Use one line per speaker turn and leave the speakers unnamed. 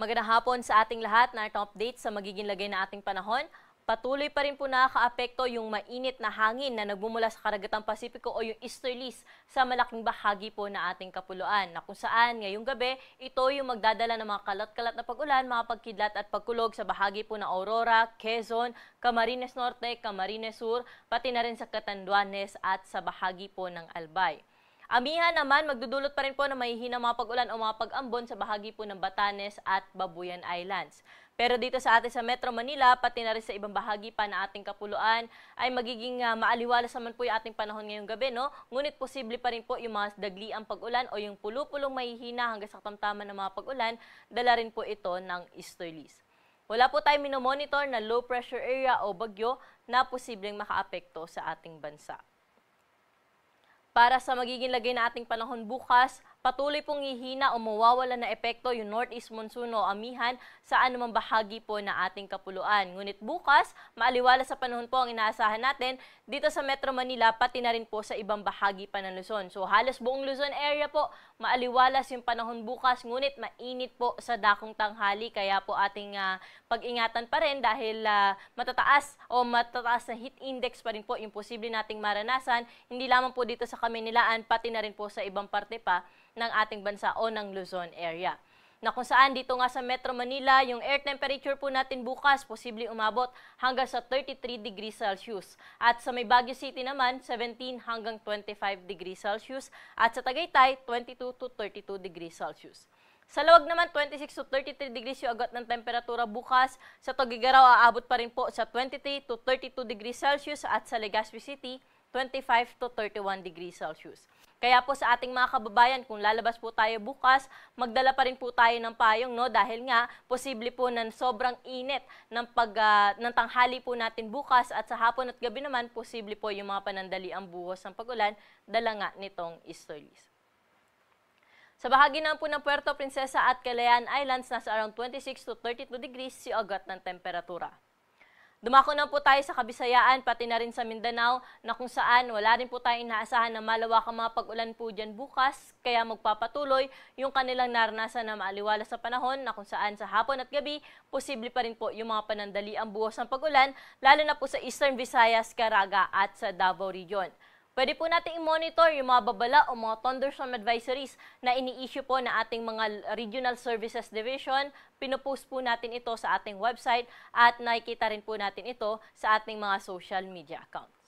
Magandang hapon sa ating lahat na itong update sa magiging lagay na ating panahon. Patuloy pa rin po nakakaapekto yung mainit na hangin na nagmumula sa Karagatang Pasipiko o yung easterlies sa malaking bahagi po na ating kapuluan, na kung saan ngayong gabi, ito yung magdadala ng mga kalat-kalat na pag-ulan, mga pagkidlat at pagkulog sa bahagi po ng Aurora, Quezon, Camarines Norte, Camarines Sur, pati na rin sa Catanduanes at sa bahagi po ng Albay. Amihan naman, magdudulot pa rin po ng mahihina mga pag-ulan o mga pag-ambon sa bahagi po ng Batanes at Babuyan Islands. Pero dito sa atin sa Metro Manila, pati na rin sa ibang bahagi pa na ating kapuluan, ay magiging maaliwalas naman po yung ating panahon ngayong gabi, no? Ngunit posible pa rin po yung mga dagliang pag-ulan o yung pulo-pulong mahihina hanggang sa katamtaman ng mga pag-ulan, dala rin po ito ng easterlies. Wala po tayong minomonitor na low pressure area o bagyo na posibleng makaapekto sa ating bansa. Para sa magiging lagay na ating panahon bukas, patuloy pong hihina o mawawala na epekto yung northeast monsoon o amihan sa anumang bahagi po na ating kapuluan. Ngunit bukas, maaliwala sa panahon po ang inaasahan natin dito sa Metro Manila, pati na rin po sa ibang bahagi pa ng Luzon. So halos buong Luzon area po, maaliwalas yung panahon bukas, ngunit mainit po sa dakong tanghali. Kaya po ating pag-ingatan pa rin dahil matataas na heat index pa rin po yung posible nating maranasan, hindi lamang po dito sa Kamaynilaan, pati na rin po sa ibang parte pa ng ating bansa o ng Luzon area. Na kung saan dito nga sa Metro Manila, yung air temperature po natin bukas, posibleng umabot hanggang sa 33 degrees Celsius. At sa may Baguio City naman, 17 hanggang 25 degrees Celsius. At sa Tagaytay, 22 to 32 degrees Celsius. Sa Lawag naman, 26 to 33 degrees yung agad ng temperatura bukas. Sa Tuguegarao, aabot pa rin po sa 23 to 32 degrees Celsius. At sa Legazpi City, 25 to 31 degrees Celsius. Kaya po sa ating mga kababayan, kung lalabas po tayo bukas, magdala pa rin po tayo ng payong, no? Dahil nga, posible po ng sobrang init ng tanghali po natin bukas at sa hapon at gabi naman, posible po yung mga panandaliang buhos ng pag-ulan, dala nga nitong easterlies. Sa bahagi naman po ng Puerto Princesa at Calayan Islands, nasa around 26 to 32 degrees yung agad ng temperatura. Dumako na po tayo sa Kabisayaan, pati na rin sa Mindanao, na kung saan wala rin po tayong inaasahan na malawakang mga pag-ulan po dyan bukas, kaya magpapatuloy yung kanilang naranasan na maaliwala sa panahon, na kung saan sa hapon at gabi, posible pa rin po yung mga panandaliang buhos ng pag-ulan, lalo na po sa Eastern Visayas, Caraga at sa Davao Region. Pwede po natin i-monitor yung mga babala o mga thunderstorm advisories na ini-issue po na ating mga Regional Services Division. Pinupost po natin ito sa ating website at nakikita rin po natin ito sa ating mga social media accounts.